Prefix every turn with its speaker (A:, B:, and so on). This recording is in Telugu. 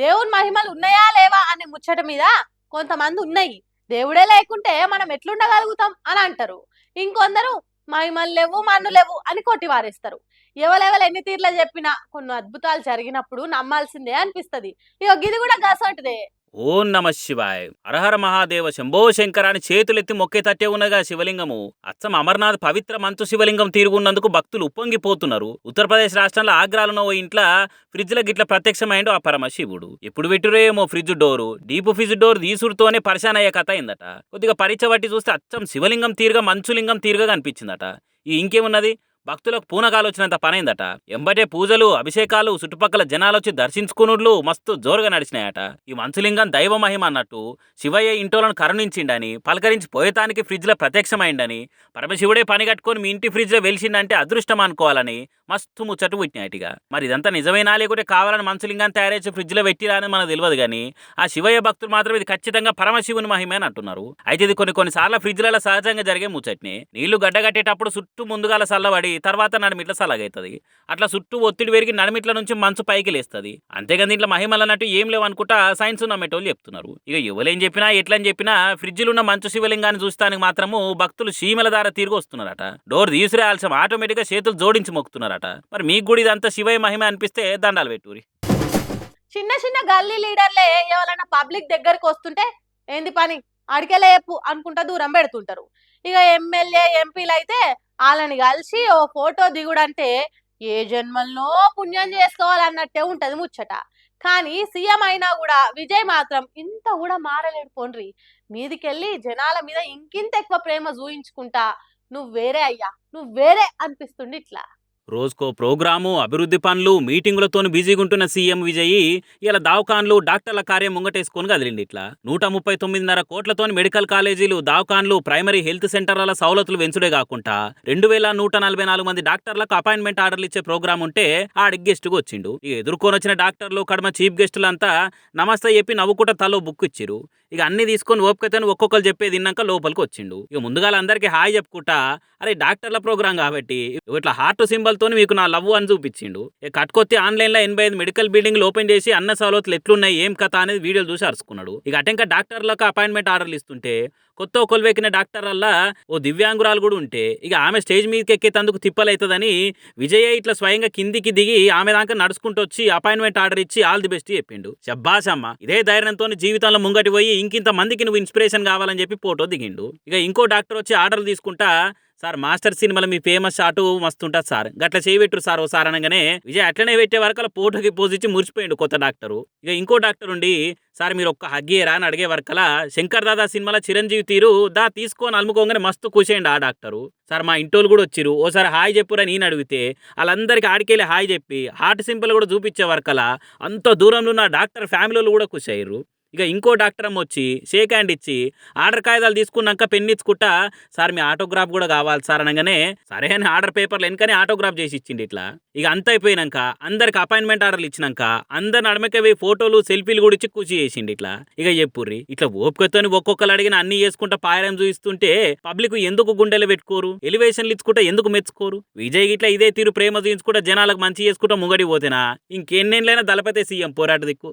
A: దేవుని మహిమలు ఉన్నాయా లేవా అనే ముచ్చట మీద కొంతమంది ఉన్నాయి, దేవుడే లేకుంటే మనం ఎట్లుండగలుగుతాం అని అంటారు. ఇంకొందరు మహిమలు లేవు మన్ను లేవు అని కొట్టివారేస్తారు. ఎవరెవరు ఎన్ని తీర్ల చెప్పినా కొన్ని అద్భుతాలు జరిగినప్పుడు నమ్మాల్సిందే అనిపిస్తది. ఇగో గిది కూడా గసంటిదే.
B: ఓం నమ శివాయ్. హరహర మహాదేవ శంభో శంకర అని చేతులెత్తి మొక్కేతట్టే ఉన్నగా శివలింగము. అచ్చం అమర్నాథ్ పవిత్ర మంచు శివలింగం తీరుగున్నందుకు భక్తులు ఉప్పొంగిపోతున్నారు. ఉత్తరప్రదేశ్ రాష్ట్రంలో ఆగ్రాలో ఓ ఇంట్లో ఫ్రిడ్జ్ లో గిట్ల ప్రత్యక్షమైండు ఆ పరమశివుడు. ఎప్పుడు పెట్టురేమో fridge door, deep fridge door తీసుడుతోనే పరిశాన్ అయ్యే కథ అయిందట. కొద్దిగా పరీక్ష బట్టి చూస్తే అచ్చం శివలింగం తీరుగా మంచులింగం తీరుగా కనిపించిందట. ఈ ఇంకేమున్నది, భక్తులకు పూనకాలు వచ్చినంత పనైందట. ఎంబటే పూజలు అభిషేకాలు చుట్టుపక్కల జనాలొచ్చి దర్శించుకునుడ్లు మస్తు జోరుగా నడిచినాయట. ఈ మంచులింగం దైవ మహిమ అన్నట్టు శివయ్య ఇంటోలను కరుణించిండని, పలకరించి పోయేతానికి ఫ్రిడ్జ్లో ప్రత్యక్షమైండని, పరమశివుడే పని కట్టుకొని మీ ఇంటి ఫ్రిడ్జ్లో వెలిసిండంటే అదృష్టం అనుకోవాలని మస్తు ముచ్చట పుట్టినాయటిగా. మరి ఇదంతా నిజమైనా లేకుంటే కావాలని మంచులింగాన్ని తయారేసి ఫ్రిడ్జ్లో పెట్టిరా అని మనకు తెలియదు కానీ ఆ శివయ్య భక్తులు మాత్రం ఇది ఖచ్చితంగా పరమశివుని మహిమే అని అంటున్నారు. అయితే ఇది కొన్నిసార్లు ఫ్రిడ్జ్లలో సహజంగా జరిగే ముచ్చట్నే. నీళ్లు గడ్డగట్టేటప్పుడు చుట్టూ ముందుగాల చల్లబడి తర్వాత నడిమిట్ల సలగైతుంది. అట్లా చుట్టూ ఒత్తిడి పెరిగి నడిమిట్ల నుంచి మంచు పైకి లేస్తుంది. అంతేగాని దీంట్లో మహిమలు అన్నట్టు ఏం లేవు అనుకుంటా సైన్స్ నమ్మేటోళ్ళు చెప్తున్నారు. ఇక ఎవరేం చెప్పినా ఎట్లని చెప్పినా ఫ్రిడ్జ్లో ఉన్న మంచు శివలింగాన్ని చూస్తానికి మాత్రము భక్తులు సీమల ద్వారా తిరిగి వస్తున్నారట. డోర్ తీసురే ఆలస్యం ఆటోమేటిక్ గా చేతులు జోడించి మొక్కుతున్నారట. మరి మీకు కూడా ఇదంతా శివయ్య మహిమ అనిపిస్తే దండాలు పెట్టురి.
A: చిన్న చిన్న గల్లీ లీడర్లే ఎవరైనా పబ్లిక్ దగ్గరికి వస్తుంటే ఏంది పని అడికెళ్ళే చెప్పు అనుకుంటా దూరం పెడుతుంటారు. ఇక ఎమ్మెల్యే ఎంపీలు అయితే వాళ్ళని కలిసి ఓ ఫోటో దిగుడంటే ఏ జన్మల్లో పుణ్యం చేసుకోవాలన్నట్టే ఉంటది ముచ్చట. కానీ సీఎం అయినా కూడా విజయ్ మాత్రం ఇంత కూడా మారలేడు పోండ్రి. మీదికెళ్ళి జనాల మీద ఇంకింత ఎక్కువ ప్రేమ చూయించుకుంటా నువ్వు వేరే అయ్యా నువ్వు వేరే అనిపిస్తుంది ఇట్లా.
B: రోజుకో ప్రోగ్రాము, అభివృద్ధి పనులు, మీటింగులతో బిజీగా ఉంటున్న సీఎం విజయ్ ఇలా దావకాన్లు డాక్టర్ల కార్యం ముంగటేసుకొని కదిలిండి. ఇట్లా 139.5 కోట్లతోని మెడికల్ కాలేజీలు, దావకాన్లు, ప్రైమరీ హెల్త్ సెంటర్ల సౌలతులు వెంచుడే కాకుండా 2144 మంది డాక్టర్లకు అపాయింట్మెంట్ ఆర్డర్లు ఇచ్చే ప్రోగ్రామ్ ఉంటే ఆడికి గెస్ట్గా వచ్చిండు. ఇక ఎదుర్కొని వచ్చిన డాక్టర్లు కడమ చీఫ్ గెస్టులంతా నమస్తే చెప్పి నవ్వుకుంటా తలో బుక్ ఇచ్చిరు. ఇక అన్ని తీసుకొని ఓపికతోని ఒక్కొక్కరు చెప్పేది విన్నాక లోపలికి వచ్చిండు. ఇక ముందుగా అందరికీ హాయ్ చెప్పుకుంటా అరే డాక్టర్ల ప్రోగ్రాం కాబట్టి ఇట్లా హార్ట్ సింబల్ తోని మీకు నా లవ్ అని చూపించిండు. కట్కొత్తి ఆన్లైన్ లో 85 మెడికల్ బిల్డింగ్లు ఓపెన్ చేసి అన్న సౌలతులు ఎట్లున్నాయి ఏం కథ అనేది వీడియోలు చూసి అరుచుకున్నాడు. ఇక అటెంక డాక్టర్లకు అపాయింట్మెంట్ ఆర్డర్లు ఇస్తుంటే కొత్త కొలువెక్కిన డాక్టర్లల్లా ఓ దివ్యాంగురాలు కూడా ఉంటే ఇక ఆమె స్టేజ్ మీదకి ఎక్కేందుకు తిప్పలవుతుందని విజయ్ ఇట్లా స్వయంగా కిందికి దిగి ఆమె దాకా నడుచుకుంటూ వచ్చి అపాయింట్మెంట్ ఆర్డర్ ఇచ్చి ఆల్ ది బెస్ట్ చెప్పిండు. శబ్బాసమ్మ, ఇదే ధైర్యంతో జీవితంలో ముంగటి పోయి ఇంకింత మందికి నువ్వు ఇన్స్పిరేషన్ కావాలని చెప్పి ఫోటో దిగిండు. ఇక ఇంకో డాక్టర్ వచ్చి ఆర్డర్లు తీసుకుంటా సార్ మాస్టర్ సినిమాలో మీ ఫేమస్ షాట్ మస్తు ఉంటుంది సార్, గట్ల చేయబెట్టురు సార్ ఓ సార్ అనగానే విజయ్ అట్లనే పెట్టే వరకు ఫోటోకి పోజ్ ఇచ్చి మురిచిపోయిండు కొత్త డాక్టరు. ఇక ఇంకో డాక్టర్ ఉండి సార్ మీరు ఒక్క హగ్గేరా అని అడిగే వరకలా శంకర్ దాదా సినిమాలో చిరంజీవి తీరు దా తీసుకొని అలుముకోగానే మస్తు కూసేయండి ఆ డాక్టరు. సార్ మా ఇంటోళ్ళు కూడా వచ్చిరు ఓసారి హాయ్ చెప్పురా నేను అడిగితే వాళ్ళందరికీ ఆడికెళ్ళి హాయ్ చెప్పి హార్ట్ సింపుల్ కూడా చూపించే వరకలా అంత దూరంలో ఉన్న డాక్టర్ ఫ్యామిలీలు కూడా కూసయ్యారు. ఇక ఇంకో డాక్టర్ అమ్మ వచ్చి షేక్ హ్యాండ్ ఇచ్చి ఆర్డర్ కాగితాలు తీసుకున్నాక పెన్ ఇచ్చుకుంటా సార్ మీ ఆటోగ్రాఫ్ కూడా కావాలి సార్ అనగానే సరే అని ఆర్డర్ పేపర్లు వెనకనే ఆటోగ్రాఫ్ చేసి ఇచ్చింది. ఇట్లా ఇక అంత అయిపోయినాక అందరికి అపాయింట్మెంట్ ఆర్డర్లు ఇచ్చినాక అందరిని అడమకవి ఫోటోలు సెల్ఫీలు కూడా ఇచ్చి కూర్చి చేసిండు. ఇట్లా ఇక చెప్పుర్రి ఇట్లా ఓపికతోని ఒక్కొక్కరు అడిగిన అన్ని చేసుకుంటా పాయరం చూయిస్తుంటే పబ్లిక్ ఎందుకు గుండెలు పెట్టుకోరు, ఎలివేషన్లు ఇచ్చుకుంటా ఎందుకు మెచ్చుకోరు? విజయ్ ఇట్లా ఇదే తీరు ప్రేమ చూయించుకుంటా జనాలకు మంచి చేసుకుంటా ముంగడి పోతేనా ఇంకెన్నేళ్ళైనా దళపతే సీఎం పోరాట దిక్కు.